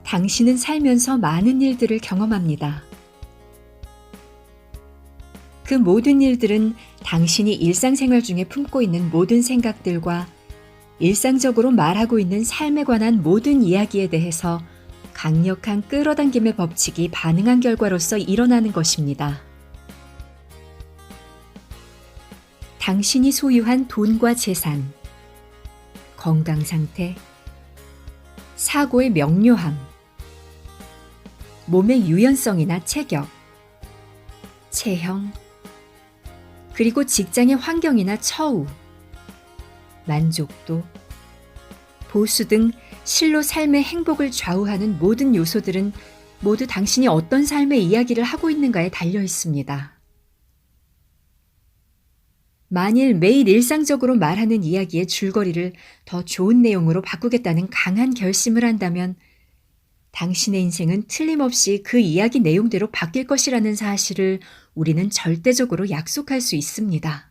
당신은 살면서 많은 일들을 경험합니다. 그 모든 일들은 당신이 일상생활 중에 품고 있는 모든 생각들과 일상적으로 말하고 있는 삶에 관한 모든 이야기에 대해서 강력한 끌어당김의 법칙이 반응한 결과로서 일어나는 것입니다. 당신이 소유한 돈과 재산, 건강 상태, 사고의 명료함, 몸의 유연성이나 체격, 체형, 그리고 직장의 환경이나 처우, 만족도, 보수 등 실로 삶의 행복을 좌우하는 모든 요소들은 모두 당신이 어떤 삶의 이야기를 하고 있는가에 달려 있습니다. 만일 매일 일상적으로 말하는 이야기의 줄거리를 더 좋은 내용으로 바꾸겠다는 강한 결심을 한다면 당신의 인생은 틀림없이 그 이야기 내용대로 바뀔 것이라는 사실을 우리는 절대적으로 약속할 수 있습니다.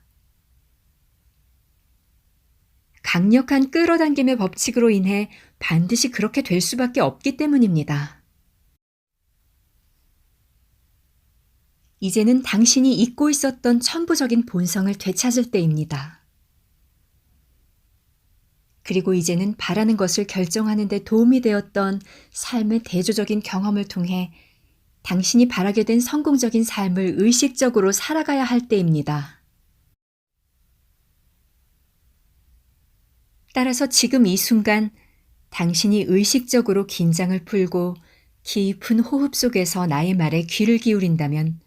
강력한 끌어당김의 법칙으로 인해 반드시 그렇게 될 수밖에 없기 때문입니다. 이제는 당신이 잊고 있었던 천부적인 본성을 되찾을 때입니다. 그리고 이제는 바라는 것을 결정하는 데 도움이 되었던 삶의 대조적인 경험을 통해 당신이 바라게 된 성공적인 삶을 의식적으로 살아가야 할 때입니다. 따라서 지금 이 순간 당신이 의식적으로 긴장을 풀고 깊은 호흡 속에서 나의 말에 귀를 기울인다면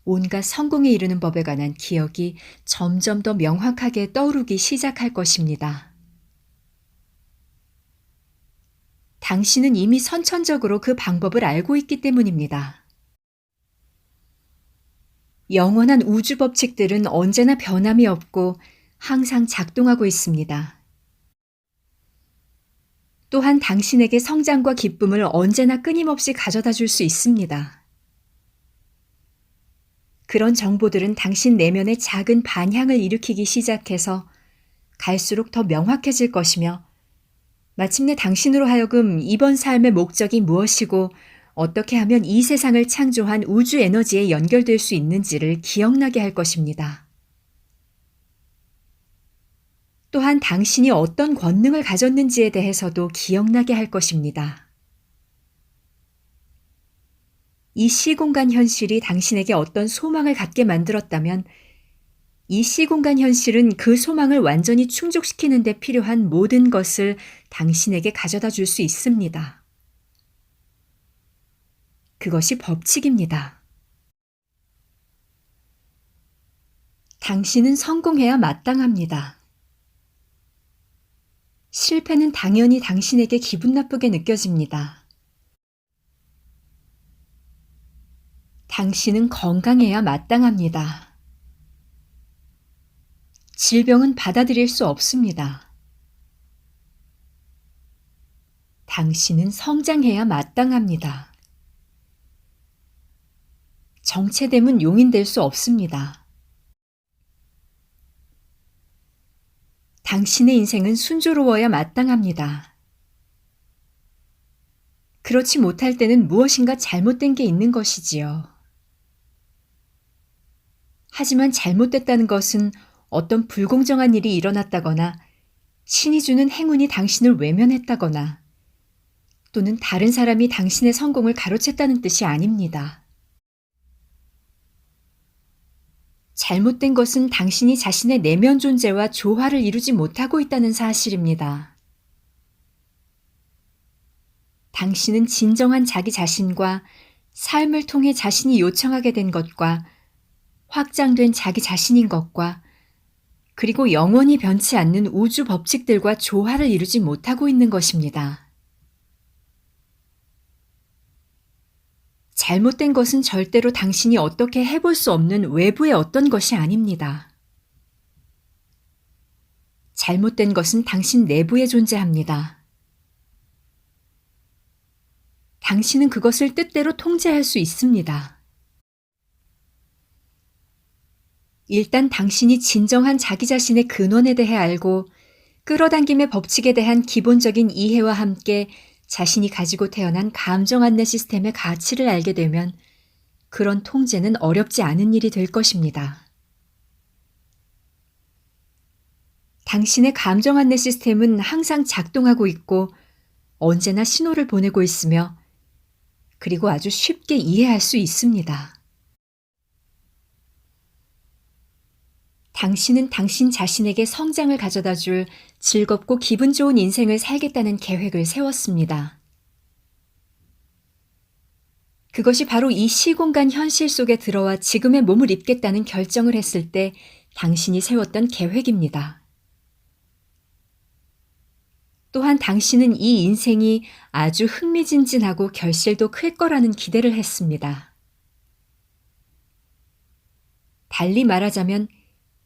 온갖 성공에 이르는 법에 관한 기억이 점점 더 명확하게 떠오르기 시작할 것입니다. 당신은 이미 선천적으로 그 방법을 알고 있기 때문입니다. 영원한 우주 법칙들은 언제나 변함이 없고 항상 작동하고 있습니다. 또한 당신에게 성장과 기쁨을 언제나 끊임없이 가져다 줄 수 있습니다. 그런 정보들은 당신 내면의 작은 반향을 일으키기 시작해서 갈수록 더 명확해질 것이며 마침내 당신으로 하여금 이번 삶의 목적이 무엇이고 어떻게 하면 이 세상을 창조한 우주 에너지에 연결될 수 있는지를 기억나게 할 것입니다. 또한 당신이 어떤 권능을 가졌는지에 대해서도 기억나게 할 것입니다. 이 시공간 현실이 당신에게 어떤 소망을 갖게 만들었다면 이 시공간 현실은 그 소망을 완전히 충족시키는 데 필요한 모든 것을 당신에게 가져다 줄 수 있습니다. 그것이 법칙입니다. 당신은 성공해야 마땅합니다. 실패는 당연히 당신에게 기분 나쁘게 느껴집니다. 당신은 건강해야 마땅합니다. 질병은 받아들일 수 없습니다. 당신은 성장해야 마땅합니다. 정체됨은 용인될 수 없습니다. 당신의 인생은 순조로워야 마땅합니다. 그렇지 못할 때는 무엇인가 잘못된 게 있는 것이지요. 하지만 잘못됐다는 것은 어떤 불공정한 일이 일어났다거나 신이 주는 행운이 당신을 외면했다거나 또는 다른 사람이 당신의 성공을 가로챘다는 뜻이 아닙니다. 잘못된 것은 당신이 자신의 내면 존재와 조화를 이루지 못하고 있다는 사실입니다. 당신은 진정한 자기 자신과 삶을 통해 자신이 요청하게 된 것과 확장된 자기 자신인 것과 그리고 영원히 변치 않는 우주 법칙들과 조화를 이루지 못하고 있는 것입니다. 잘못된 것은 절대로 당신이 어떻게 해볼 수 없는 외부의 어떤 것이 아닙니다. 잘못된 것은 당신 내부에 존재합니다. 당신은 그것을 뜻대로 통제할 수 있습니다. 일단 당신이 진정한 자기 자신의 근원에 대해 알고 끌어당김의 법칙에 대한 기본적인 이해와 함께 자신이 가지고 태어난 감정 안내 시스템의 가치를 알게 되면 그런 통제는 어렵지 않은 일이 될 것입니다. 당신의 감정 안내 시스템은 항상 작동하고 있고 언제나 신호를 보내고 있으며 그리고 아주 쉽게 이해할 수 있습니다. 당신은 당신 자신에게 성장을 가져다 줄 즐겁고 기분 좋은 인생을 살겠다는 계획을 세웠습니다. 그것이 바로 이 시공간 현실 속에 들어와 지금의 몸을 입겠다는 결정을 했을 때 당신이 세웠던 계획입니다. 또한 당신은 이 인생이 아주 흥미진진하고 결실도 클 거라는 기대를 했습니다. 달리 말하자면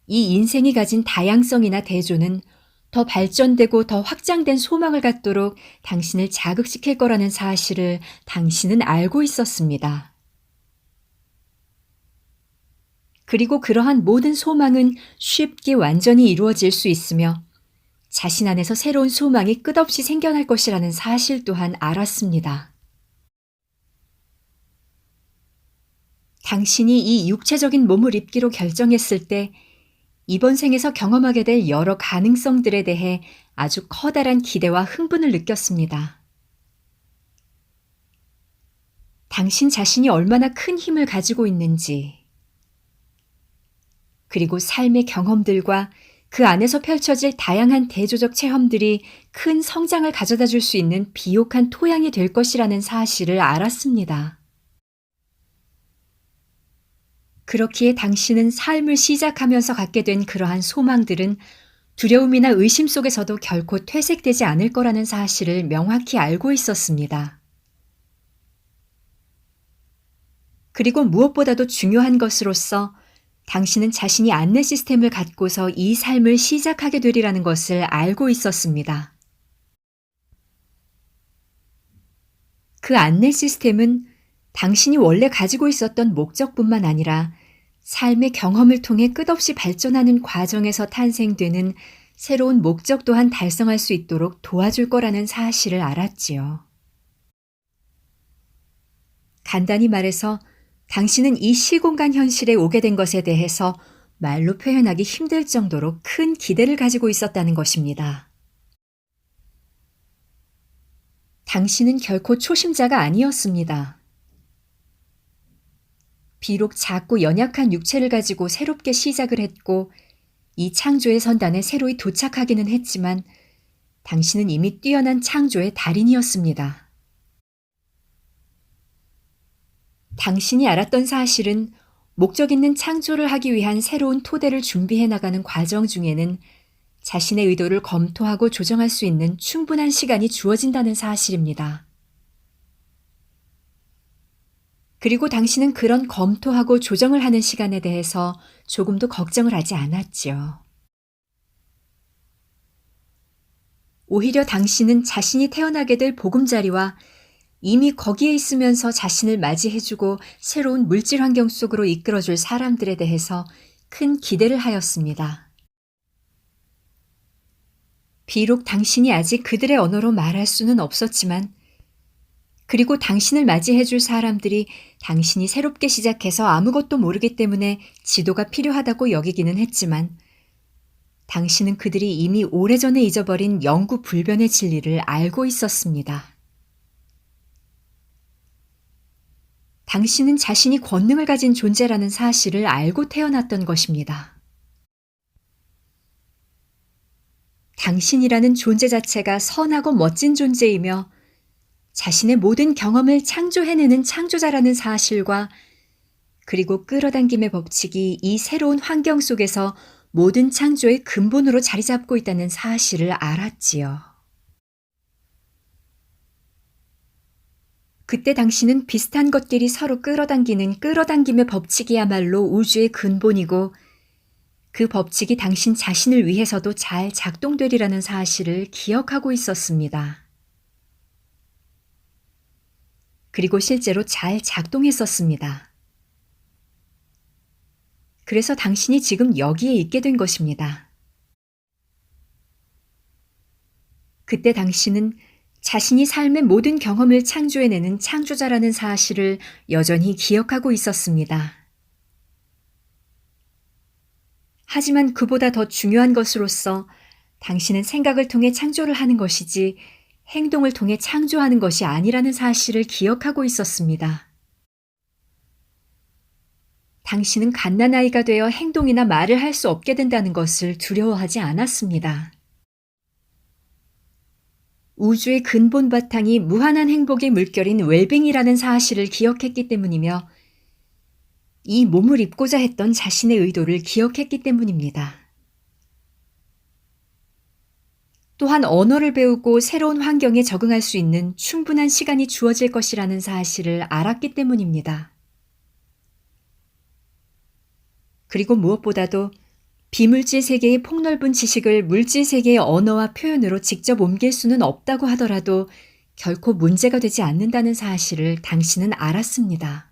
이 인생이 가진 다양성이나 대조는 더 발전되고 더 확장된 소망을 갖도록 당신을 자극시킬 거라는 사실을 당신은 알고 있었습니다. 그리고 그러한 모든 소망은 쉽게 완전히 이루어질 수 있으며 자신 안에서 새로운 소망이 끝없이 생겨날 것이라는 사실 또한 알았습니다. 당신이 이 육체적인 몸을 입기로 결정했을 때 이번 생에서 경험하게 될 여러 가능성들에 대해 아주 커다란 기대와 흥분을 느꼈습니다. 당신 자신이 얼마나 큰 힘을 가지고 있는지, 그리고 삶의 경험들과 그 안에서 펼쳐질 다양한 대조적 체험들이 큰 성장을 가져다 줄 수 있는 비옥한 토양이 될 것이라는 사실을 알았습니다. 그렇기에 당신은 삶을 시작하면서 갖게 된 그러한 소망들은 두려움이나 의심 속에서도 결코 퇴색되지 않을 거라는 사실을 명확히 알고 있었습니다. 그리고 무엇보다도 중요한 것으로서 당신은 자신이 안내 시스템을 갖고서 이 삶을 시작하게 되리라는 것을 알고 있었습니다. 그 안내 시스템은 당신이 원래 가지고 있었던 목적뿐만 아니라 삶의 경험을 통해 끝없이 발전하는 과정에서 탄생되는 새로운 목적 또한 달성할 수 있도록 도와줄 거라는 사실을 알았지요. 간단히 말해서 당신은 이 시공간 현실에 오게 된 것에 대해서 말로 표현하기 힘들 정도로 큰 기대를 가지고 있었다는 것입니다. 당신은 결코 초심자가 아니었습니다. 비록 작고 연약한 육체를 가지고 새롭게 시작을 했고 이 창조의 선단에 새로이 도착하기는 했지만 당신은 이미 뛰어난 창조의 달인이었습니다. 당신이 알았던 사실은 목적 있는 창조를 하기 위한 새로운 토대를 준비해 나가는 과정 중에는 자신의 의도를 검토하고 조정할 수 있는 충분한 시간이 주어진다는 사실입니다. 그리고 당신은 그런 검토하고 조정을 하는 시간에 대해서 조금도 걱정을 하지 않았지요. 오히려 당신은 자신이 태어나게 될 보금자리와 이미 거기에 있으면서 자신을 맞이해주고 새로운 물질 환경 속으로 이끌어줄 사람들에 대해서 큰 기대를 하였습니다. 비록 당신이 아직 그들의 언어로 말할 수는 없었지만 그리고 당신을 맞이해줄 사람들이 당신이 새롭게 시작해서 아무것도 모르기 때문에 지도가 필요하다고 여기기는 했지만 당신은 그들이 이미 오래전에 잊어버린 영구 불변의 진리를 알고 있었습니다. 당신은 자신이 권능을 가진 존재라는 사실을 알고 태어났던 것입니다. 당신이라는 존재 자체가 선하고 멋진 존재이며 자신의 모든 경험을 창조해내는 창조자라는 사실과 그리고 끌어당김의 법칙이 이 새로운 환경 속에서 모든 창조의 근본으로 자리 잡고 있다는 사실을 알았지요. 그때 당신은 비슷한 것끼리 서로 끌어당기는 끌어당김의 법칙이야말로 우주의 근본이고 그 법칙이 당신 자신을 위해서도 잘 작동되리라는 사실을 기억하고 있었습니다. 그리고 실제로 잘 작동했었습니다. 그래서 당신이 지금 여기에 있게 된 것입니다. 그때 당신은 자신이 삶의 모든 경험을 창조해내는 창조자라는 사실을 여전히 기억하고 있었습니다. 하지만 그보다 더 중요한 것으로서 당신은 생각을 통해 창조를 하는 것이지 행동을 통해 창조하는 것이 아니라는 사실을 기억하고 있었습니다. 당신은 갓난아이가 되어 행동이나 말을 할 수 없게 된다는 것을 두려워하지 않았습니다. 우주의 근본 바탕이 무한한 행복의 물결인 웰빙이라는 사실을 기억했기 때문이며 이 몸을 입고자 했던 자신의 의도를 기억했기 때문입니다. 또한 언어를 배우고 새로운 환경에 적응할 수 있는 충분한 시간이 주어질 것이라는 사실을 알았기 때문입니다. 그리고 무엇보다도 비물질 세계의 폭넓은 지식을 물질 세계의 언어와 표현으로 직접 옮길 수는 없다고 하더라도 결코 문제가 되지 않는다는 사실을 당신은 알았습니다.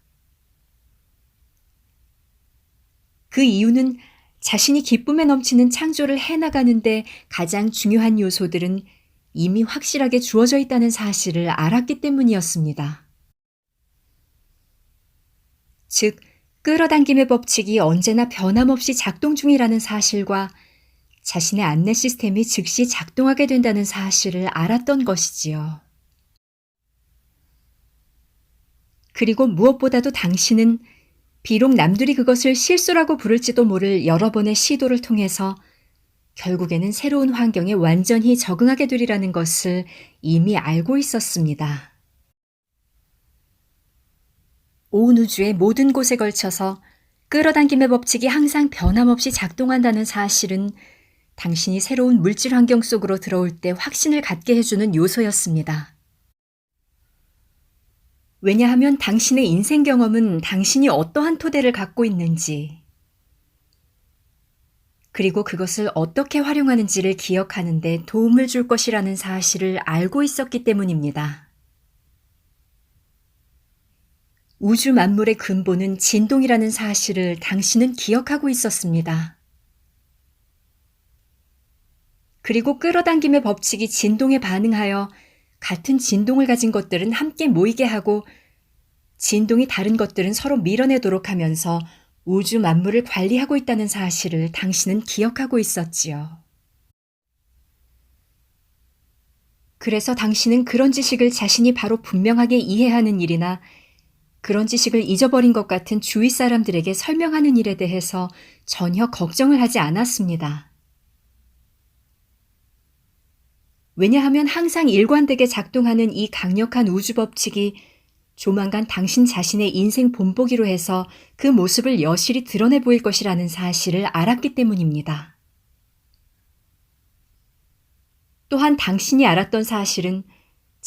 그 이유는 자신이 기쁨에 넘치는 창조를 해나가는데 가장 중요한 요소들은 이미 확실하게 주어져 있다는 사실을 알았기 때문이었습니다. 즉, 끌어당김의 법칙이 언제나 변함없이 작동 중이라는 사실과 자신의 안내 시스템이 즉시 작동하게 된다는 사실을 알았던 것이지요. 그리고 무엇보다도 당신은 비록 남들이 그것을 실수라고 부를지도 모를 여러 번의 시도를 통해서 결국에는 새로운 환경에 완전히 적응하게 되리라는 것을 이미 알고 있었습니다. 온 우주의 모든 곳에 걸쳐서 끌어당김의 법칙이 항상 변함없이 작동한다는 사실은 당신이 새로운 물질 환경 속으로 들어올 때 확신을 갖게 해주는 요소였습니다. 왜냐하면 당신의 인생 경험은 당신이 어떠한 토대를 갖고 있는지, 그리고 그것을 어떻게 활용하는지를 기억하는 데 도움을 줄 것이라는 사실을 알고 있었기 때문입니다. 우주 만물의 근본은 진동이라는 사실을 당신은 기억하고 있었습니다. 그리고 끌어당김의 법칙이 진동에 반응하여 같은 진동을 가진 것들은 함께 모이게 하고 진동이 다른 것들은 서로 밀어내도록 하면서 우주 만물을 관리하고 있다는 사실을 당신은 기억하고 있었지요. 그래서 당신은 그런 지식을 자신이 바로 분명하게 이해하는 일이나 그런 지식을 잊어버린 것 같은 주위 사람들에게 설명하는 일에 대해서 전혀 걱정을 하지 않았습니다. 왜냐하면 항상 일관되게 작동하는 이 강력한 우주 법칙이 조만간 당신 자신의 인생 본보기로 해서 그 모습을 여실히 드러내 보일 것이라는 사실을 알았기 때문입니다. 또한 당신이 알았던 사실은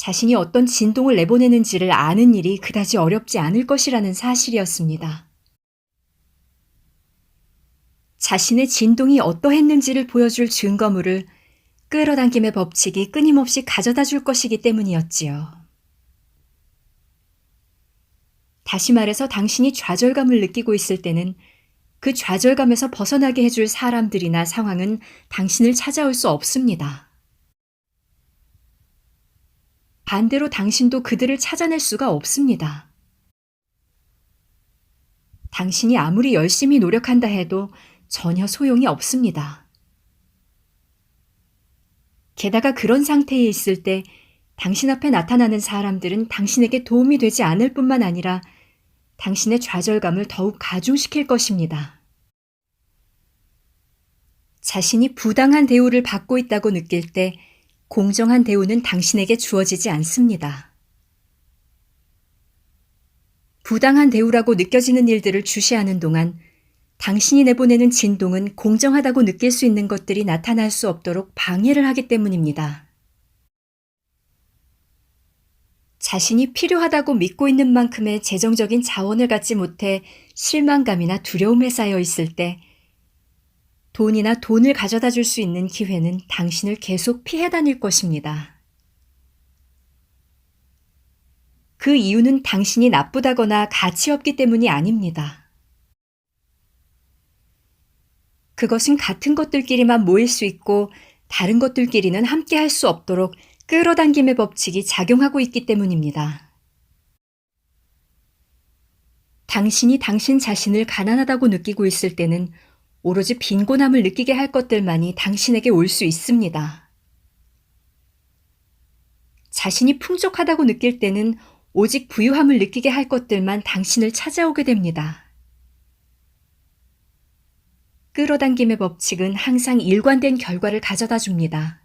자신이 어떤 진동을 내보내는지를 아는 일이 그다지 어렵지 않을 것이라는 사실이었습니다. 자신의 진동이 어떠했는지를 보여줄 증거물을 끌어당김의 법칙이 끊임없이 가져다 줄 것이기 때문이었지요. 다시 말해서 당신이 좌절감을 느끼고 있을 때는 그 좌절감에서 벗어나게 해줄 사람들이나 상황은 당신을 찾아올 수 없습니다. 반대로 당신도 그들을 찾아낼 수가 없습니다. 당신이 아무리 열심히 노력한다 해도 전혀 소용이 없습니다. 게다가 그런 상태에 있을 때 당신 앞에 나타나는 사람들은 당신에게 도움이 되지 않을 뿐만 아니라 당신의 좌절감을 더욱 가중시킬 것입니다. 자신이 부당한 대우를 받고 있다고 느낄 때 공정한 대우는 당신에게 주어지지 않습니다. 부당한 대우라고 느껴지는 일들을 주시하는 동안 당신이 내보내는 진동은 공정하다고 느낄 수 있는 것들이 나타날 수 없도록 방해를 하기 때문입니다. 자신이 필요하다고 믿고 있는 만큼의 재정적인 자원을 갖지 못해 실망감이나 두려움에 쌓여 있을 때 돈이나 돈을 가져다 줄 수 있는 기회는 당신을 계속 피해 다닐 것입니다. 그 이유는 당신이 나쁘다거나 가치 없기 때문이 아닙니다. 그것은 같은 것들끼리만 모일 수 있고 다른 것들끼리는 함께 할 수 없도록 끌어당김의 법칙이 작용하고 있기 때문입니다. 당신이 당신 자신을 가난하다고 느끼고 있을 때는 오로지 빈곤함을 느끼게 할 것들만이 당신에게 올 수 있습니다. 자신이 풍족하다고 느낄 때는 오직 부유함을 느끼게 할 것들만 당신을 찾아오게 됩니다. 끌어당김의 법칙은 항상 일관된 결과를 가져다 줍니다.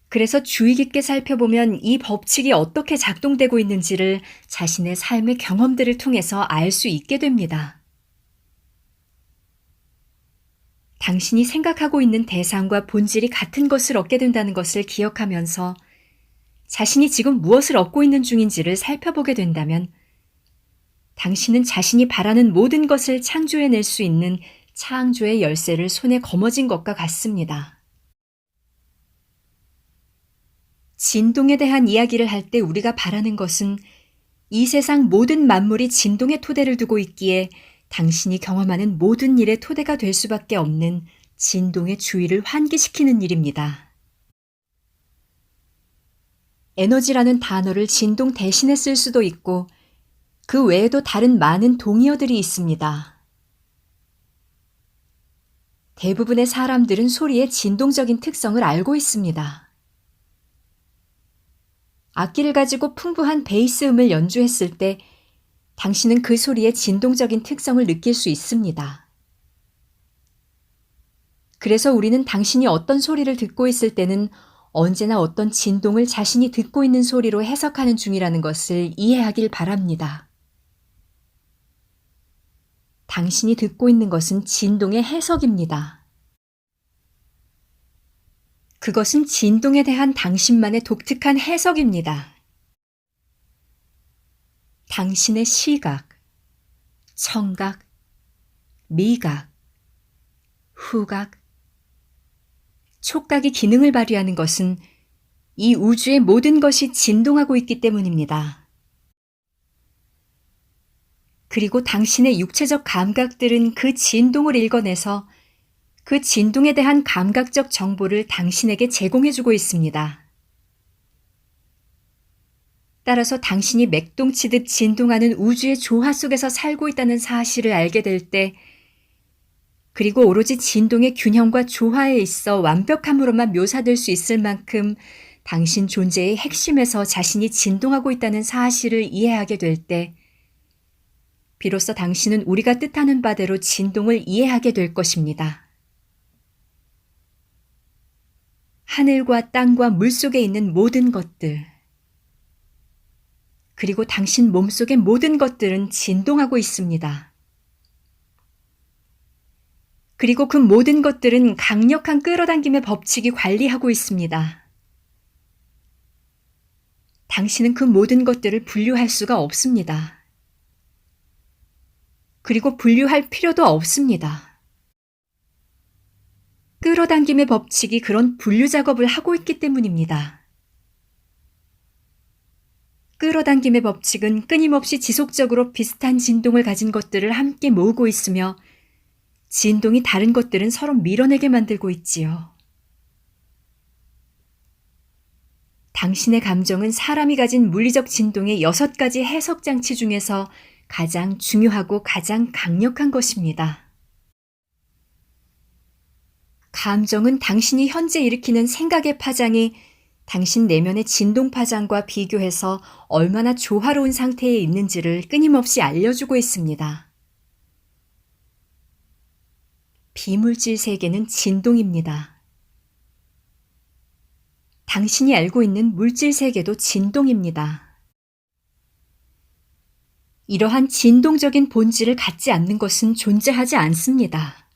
그래서 주의 깊게 살펴보면 이 법칙이 어떻게 작동되고 있는지를 자신의 삶의 경험들을 통해서 알 수 있게 됩니다. 당신이 생각하고 있는 대상과 본질이 같은 것을 얻게 된다는 것을 기억하면서 자신이 지금 무엇을 얻고 있는 중인지를 살펴보게 된다면 당신은 자신이 바라는 모든 것을 창조해낼 수 있는 창조의 열쇠를 손에 거머쥔 것과 같습니다. 진동에 대한 이야기를 할 때 우리가 바라는 것은 이 세상 모든 만물이 진동의 토대를 두고 있기에 당신이 경험하는 모든 일의 토대가 될 수밖에 없는 진동의 주의를 환기시키는 일입니다. 에너지라는 단어를 진동 대신에 쓸 수도 있고 그 외에도 다른 많은 동의어들이 있습니다. 대부분의 사람들은 소리의 진동적인 특성을 알고 있습니다. 악기를 가지고 풍부한 베이스 음을 연주했을 때 당신은 그 소리의 진동적인 특성을 느낄 수 있습니다. 그래서 우리는 당신이 어떤 소리를 듣고 있을 때는 언제나 어떤 진동을 자신이 듣고 있는 소리로 해석하는 중이라는 것을 이해하길 바랍니다. 당신이 듣고 있는 것은 진동의 해석입니다. 그것은 진동에 대한 당신만의 독특한 해석입니다. 당신의 시각, 청각, 미각, 후각, 촉각이 기능을 발휘하는 것은 이 우주의 모든 것이 진동하고 있기 때문입니다. 그리고 당신의 육체적 감각들은 그 진동을 읽어내서 그 진동에 대한 감각적 정보를 당신에게 제공해주고 있습니다. 따라서 당신이 맥동치듯 진동하는 우주의 조화 속에서 살고 있다는 사실을 알게 될 때, 그리고 오로지 진동의 균형과 조화에 있어 완벽함으로만 묘사될 수 있을 만큼 당신 존재의 핵심에서 자신이 진동하고 있다는 사실을 이해하게 될 때, 비로소 당신은 우리가 뜻하는 바대로 진동을 이해하게 될 것입니다. 하늘과 땅과 물속에 있는 모든 것들, 그리고 당신 몸속의 모든 것들은 진동하고 있습니다. 그리고 그 모든 것들은 강력한 끌어당김의 법칙이 관리하고 있습니다. 당신은 그 모든 것들을 분류할 수가 없습니다. 그리고 분류할 필요도 없습니다. 끌어당김의 법칙이 그런 분류 작업을 하고 있기 때문입니다. 끌어당김의 법칙은 끊임없이 지속적으로 비슷한 진동을 가진 것들을 함께 모으고 있으며 진동이 다른 것들은 서로 밀어내게 만들고 있지요. 당신의 감정은 사람이 가진 물리적 진동의 6가지 해석 장치 중에서 가장 중요하고 가장 강력한 것입니다. 감정은 당신이 현재 일으키는 생각의 파장이 당신 내면의 진동 파장과 비교해서 얼마나 조화로운 상태에 있는지를 끊임없이 알려주고 있습니다. 비물질 세계는 진동입니다. 당신이 알고 있는 물질 세계도 진동입니다. 이러한 진동적인 본질을 갖지 않는 것은 존재하지 않습니다.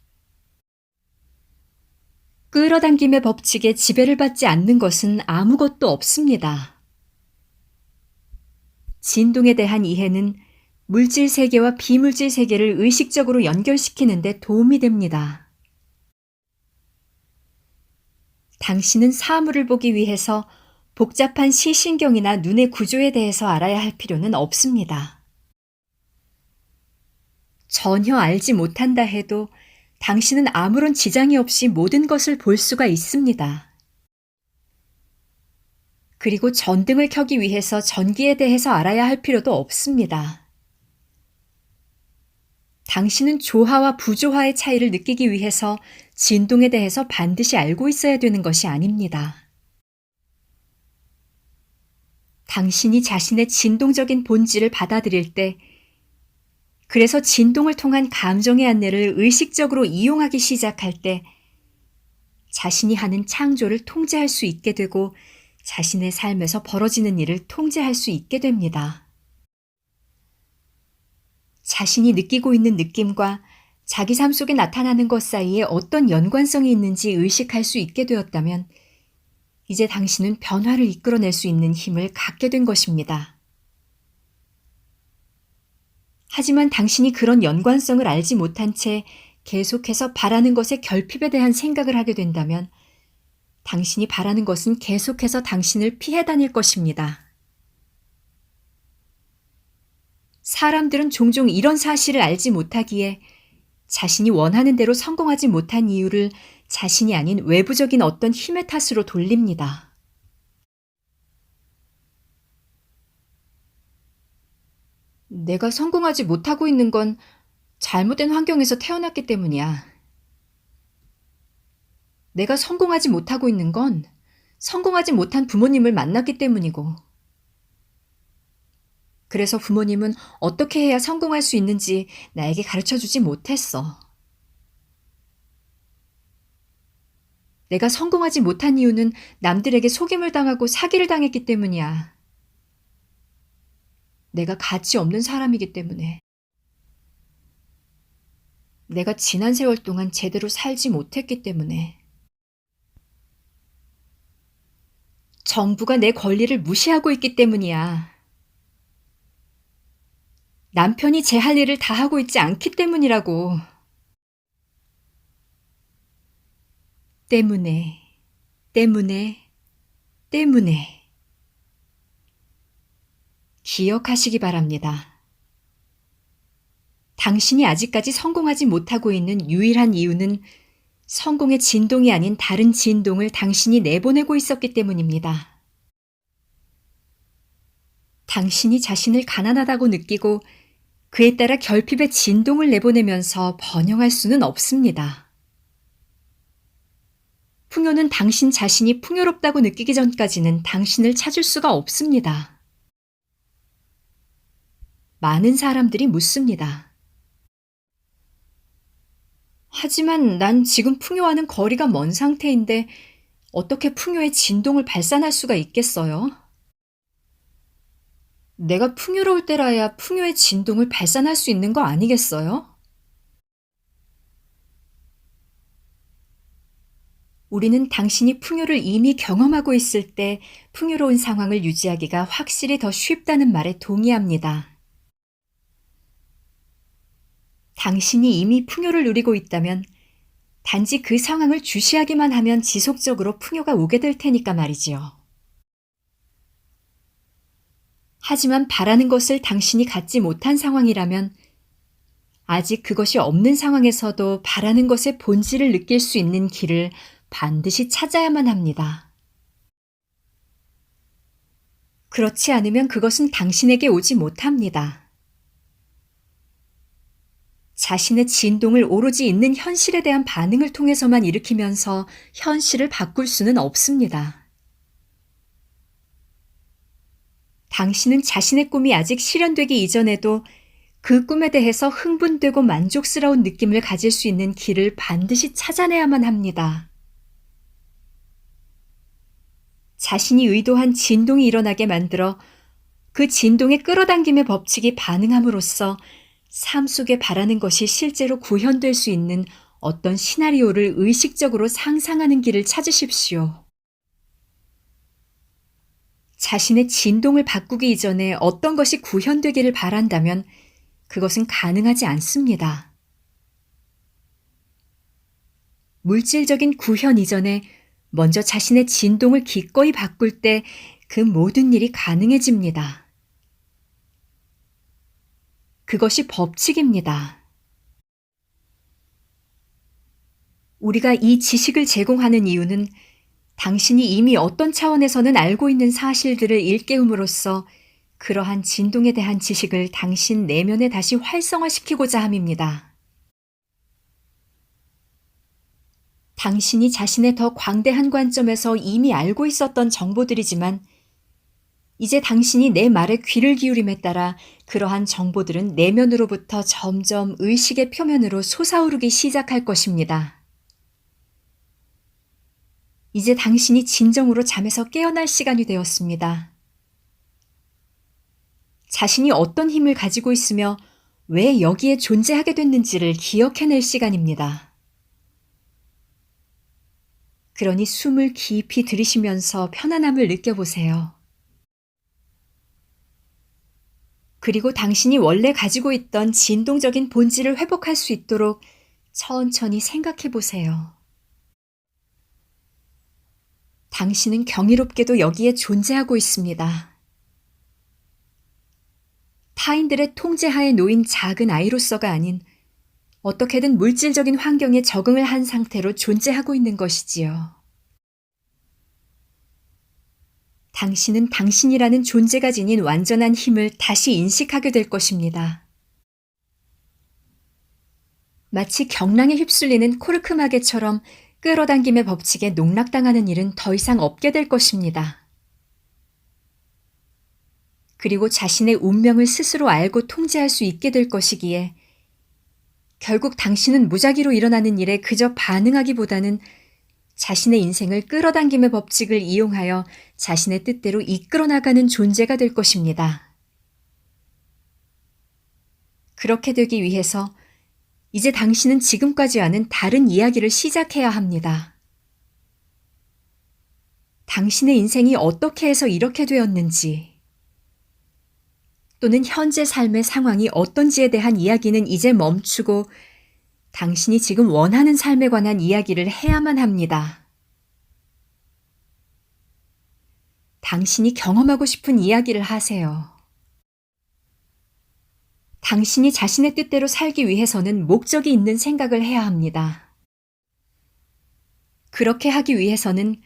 끌어당김의 법칙에 지배를 받지 않는 것은 아무것도 없습니다. 진동에 대한 이해는 물질 세계와 비물질 세계를 의식적으로 연결시키는 데 도움이 됩니다. 당신은 사물을 보기 위해서 복잡한 시신경이나 눈의 구조에 대해서 알아야 할 필요는 없습니다. 전혀 알지 못한다 해도 당신은 아무런 지장이 없이 모든 것을 볼 수가 있습니다. 그리고 전등을 켜기 위해서 전기에 대해서 알아야 할 필요도 없습니다. 당신은 조화와 부조화의 차이를 느끼기 위해서 진동에 대해서 반드시 알고 있어야 되는 것이 아닙니다. 당신이 자신의 진동적인 본질을 받아들일 때, 그래서 진동을 통한 감정의 안내를 의식적으로 이용하기 시작할 때, 자신이 하는 창조를 통제할 수 있게 되고 자신의 삶에서 벌어지는 일을 통제할 수 있게 됩니다. 자신이 느끼고 있는 느낌과 자기 삶 속에 나타나는 것 사이에 어떤 연관성이 있는지 의식할 수 있게 되었다면 이제 당신은 변화를 이끌어낼 수 있는 힘을 갖게 된 것입니다. 하지만 당신이 그런 연관성을 알지 못한 채 계속해서 바라는 것의 결핍에 대한 생각을 하게 된다면 당신이 바라는 것은 계속해서 당신을 피해 다닐 것입니다. 사람들은 종종 이런 사실을 알지 못하기에 자신이 원하는 대로 성공하지 못한 이유를 자신이 아닌 외부적인 어떤 힘의 탓으로 돌립니다. 내가 성공하지 못하고 있는 건 잘못된 환경에서 태어났기 때문이야. 내가 성공하지 못하고 있는 건 성공하지 못한 부모님을 만났기 때문이고, 그래서 부모님은 어떻게 해야 성공할 수 있는지 나에게 가르쳐 주지 못했어. 내가 성공하지 못한 이유는 남들에게 속임을 당하고 사기를 당했기 때문이야. 내가 가치 없는 사람이기 때문에. 내가 지난 세월 동안 제대로 살지 못했기 때문에. 정부가 내 권리를 무시하고 있기 때문이야. 남편이 제 할 일을 다 하고 있지 않기 때문이라고. 때문에. 기억하시기 바랍니다. 당신이 아직까지 성공하지 못하고 있는 유일한 이유는 성공의 진동이 아닌 다른 진동을 당신이 내보내고 있었기 때문입니다. 당신이 자신을 가난하다고 느끼고 그에 따라 결핍의 진동을 내보내면서 번영할 수는 없습니다. 풍요는 당신 자신이 풍요롭다고 느끼기 전까지는 당신을 찾을 수가 없습니다. 많은 사람들이 묻습니다. 하지만 난 지금 풍요와는 거리가 먼 상태인데 어떻게 풍요의 진동을 발산할 수가 있겠어요? 내가 풍요로울 때라야 풍요의 진동을 발산할 수 있는 거 아니겠어요? 우리는 당신이 풍요를 이미 경험하고 있을 때 풍요로운 상황을 유지하기가 확실히 더 쉽다는 말에 동의합니다. 당신이 이미 풍요를 누리고 있다면 단지 그 상황을 주시하기만 하면 지속적으로 풍요가 오게 될 테니까 말이지요. 하지만 바라는 것을 당신이 갖지 못한 상황이라면 아직 그것이 없는 상황에서도 바라는 것의 본질을 느낄 수 있는 길을 반드시 찾아야만 합니다. 그렇지 않으면 그것은 당신에게 오지 못합니다. 자신의 진동을 오로지 있는 현실에 대한 반응을 통해서만 일으키면서 현실을 바꿀 수는 없습니다. 당신은 자신의 꿈이 아직 실현되기 이전에도 그 꿈에 대해서 흥분되고 만족스러운 느낌을 가질 수 있는 길을 반드시 찾아내야만 합니다. 자신이 의도한 진동이 일어나게 만들어 그 진동의 끌어당김의 법칙이 반응함으로써 삶 속에 바라는 것이 실제로 구현될 수 있는 어떤 시나리오를 의식적으로 상상하는 길을 찾으십시오. 자신의 진동을 바꾸기 이전에 어떤 것이 구현되기를 바란다면 그것은 가능하지 않습니다. 물질적인 구현 이전에 먼저 자신의 진동을 기꺼이 바꿀 때 그 모든 일이 가능해집니다. 그것이 법칙입니다. 우리가 이 지식을 제공하는 이유는 당신이 이미 어떤 차원에서는 알고 있는 사실들을 일깨움으로써 그러한 진동에 대한 지식을 당신 내면에 다시 활성화시키고자 함입니다. 당신이 자신의 더 광대한 관점에서 이미 알고 있었던 정보들이지만 이제 당신이 내 말에 귀를 기울임에 따라 그러한 정보들은 내면으로부터 점점 의식의 표면으로 솟아오르기 시작할 것입니다. 이제 당신이 진정으로 잠에서 깨어날 시간이 되었습니다. 자신이 어떤 힘을 가지고 있으며 왜 여기에 존재하게 됐는지를 기억해낼 시간입니다. 그러니 숨을 깊이 들이쉬면서 편안함을 느껴보세요. 그리고 당신이 원래 가지고 있던 진동적인 본질을 회복할 수 있도록 천천히 생각해 보세요. 당신은 경이롭게도 여기에 존재하고 있습니다. 타인들의 통제하에 놓인 작은 아이로서가 아닌 어떻게든 물질적인 환경에 적응을 한 상태로 존재하고 있는 것이지요. 당신은 당신이라는 존재가 지닌 완전한 힘을 다시 인식하게 될 것입니다. 마치 경랑에 휩쓸리는 코르크마개처럼 끌어당김의 법칙에 농락당하는 일은 더 이상 없게 될 것입니다. 그리고 자신의 운명을 스스로 알고 통제할 수 있게 될 것이기에 결국 당신은 무작위로 일어나는 일에 그저 반응하기보다는 자신의 인생을 끌어당김의 법칙을 이용하여 자신의 뜻대로 이끌어 나가는 존재가 될 것입니다. 그렇게 되기 위해서 이제 당신은 지금까지와는 다른 이야기를 시작해야 합니다. 당신의 인생이 어떻게 해서 이렇게 되었는지, 또는 현재 삶의 상황이 어떤지에 대한 이야기는 이제 멈추고 당신이 지금 원하는 삶에 관한 이야기를 해야만 합니다. 당신이 경험하고 싶은 이야기를 하세요. 당신이 자신의 뜻대로 살기 위해서는 목적이 있는 생각을 해야 합니다. 그렇게 하기 위해서는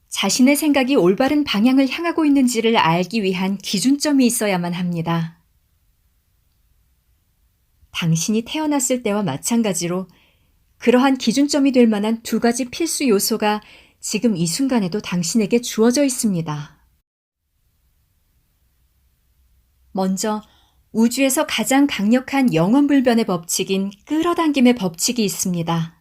자신의 생각이 올바른 방향을 향하고 있는지를 알기 위한 기준점이 있어야만 합니다. 당신이 태어났을 때와 마찬가지로 그러한 기준점이 될 만한 두 가지 필수 요소가 지금 이 순간에도 당신에게 주어져 있습니다. 먼저 우주에서 가장 강력한 영원불변의 법칙인 끌어당김의 법칙이 있습니다.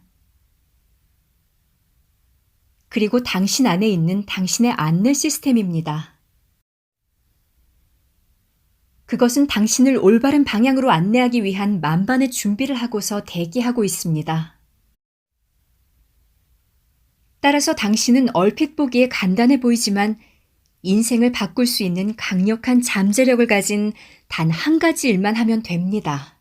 그리고 당신 안에 있는 당신의 안내 시스템입니다. 그것은 당신을 올바른 방향으로 안내하기 위한 만반의 준비를 하고서 대기하고 있습니다. 따라서 당신은 얼핏 보기에 간단해 보이지만 인생을 바꿀 수 있는 강력한 잠재력을 가진 단 한 가지 일만 하면 됩니다.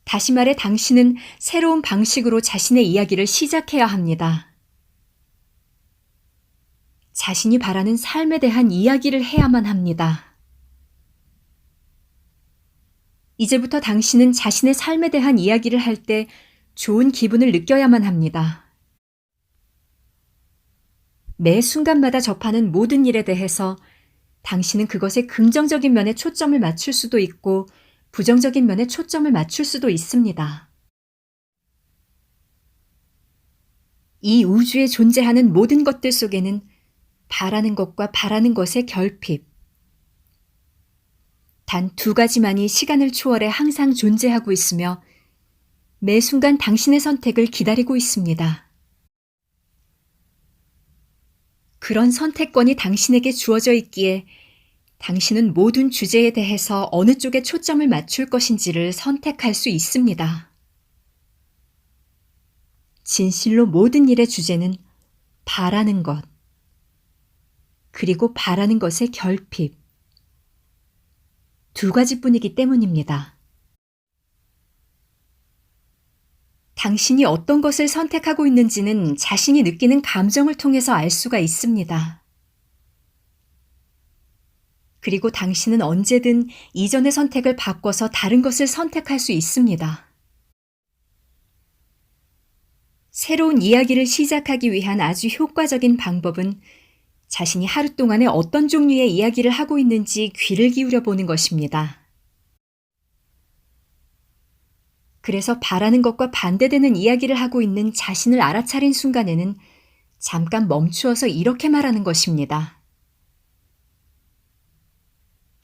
다시 말해 당신은 새로운 방식으로 자신의 이야기를 시작해야 합니다. 자신이 바라는 삶에 대한 이야기를 해야만 합니다. 이제부터 당신은 자신의 삶에 대한 이야기를 할 때 좋은 기분을 느껴야만 합니다. 매 순간마다 접하는 모든 일에 대해서 당신은 그것의 긍정적인 면에 초점을 맞출 수도 있고 부정적인 면에 초점을 맞출 수도 있습니다. 이 우주에 존재하는 모든 것들 속에는 바라는 것과 바라는 것의 결핍, 단 두 가지만이 시간을 초월해 항상 존재하고 있으며 매 순간 당신의 선택을 기다리고 있습니다. 그런 선택권이 당신에게 주어져 있기에 당신은 모든 주제에 대해서 어느 쪽에 초점을 맞출 것인지를 선택할 수 있습니다. 진실로 모든 일의 주제는 바라는 것, 그리고 바라는 것의 결핍, 두 가지뿐이기 때문입니다. 당신이 어떤 것을 선택하고 있는지는 자신이 느끼는 감정을 통해서 알 수가 있습니다. 그리고 당신은 언제든 이전의 선택을 바꿔서 다른 것을 선택할 수 있습니다. 새로운 이야기를 시작하기 위한 아주 효과적인 방법은 자신이 하루 동안에 어떤 종류의 이야기를 하고 있는지 귀를 기울여 보는 것입니다. 그래서 바라는 것과 반대되는 이야기를 하고 있는 자신을 알아차린 순간에는 잠깐 멈추어서 이렇게 말하는 것입니다.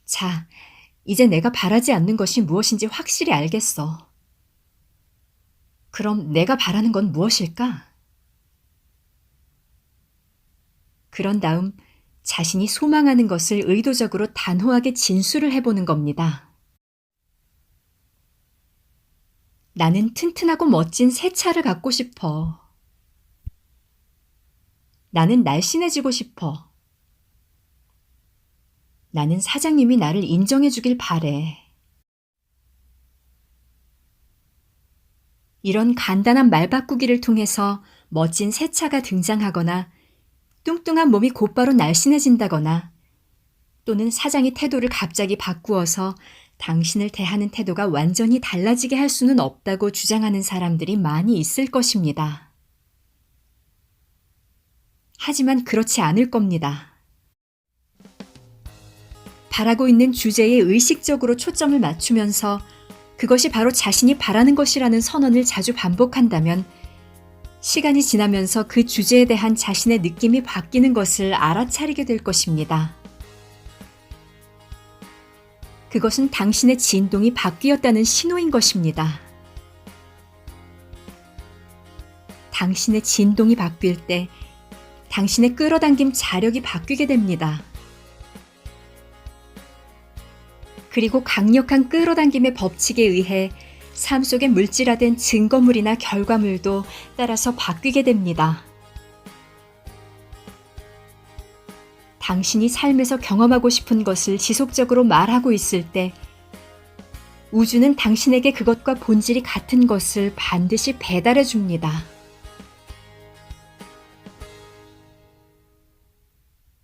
자, 이제 내가 바라지 않는 것이 무엇인지 확실히 알겠어. 그럼 내가 바라는 건 무엇일까? 그런 다음 자신이 소망하는 것을 의도적으로 단호하게 진술을 해보는 겁니다. 나는 튼튼하고 멋진 새 차를 갖고 싶어. 나는 날씬해지고 싶어. 나는 사장님이 나를 인정해 주길 바래. 이런 간단한 말 바꾸기를 통해서 멋진 새 차가 등장하거나 뚱뚱한 몸이 곧바로 날씬해진다거나 또는 사장이 태도를 갑자기 바꾸어서 당신을 대하는 태도가 완전히 달라지게 할 수는 없다고 주장하는 사람들이 많이 있을 것입니다. 하지만 그렇지 않을 겁니다. 바라고 있는 주제에 의식적으로 초점을 맞추면서 그것이 바로 자신이 바라는 것이라는 선언을 자주 반복한다면 시간이 지나면서 그 주제에 대한 자신의 느낌이 바뀌는 것을 알아차리게 될 것입니다. 그것은 당신의 진동이 바뀌었다는 신호인 것입니다. 당신의 진동이 바뀔 때 당신의 끌어당김 자력이 바뀌게 됩니다. 그리고 강력한 끌어당김의 법칙에 의해 삶 속에 물질화된 증거물이나 결과물도 따라서 바뀌게 됩니다. 당신이 삶에서 경험하고 싶은 것을 지속적으로 말하고 있을 때 우주는 당신에게 그것과 본질이 같은 것을 반드시 배달해 줍니다.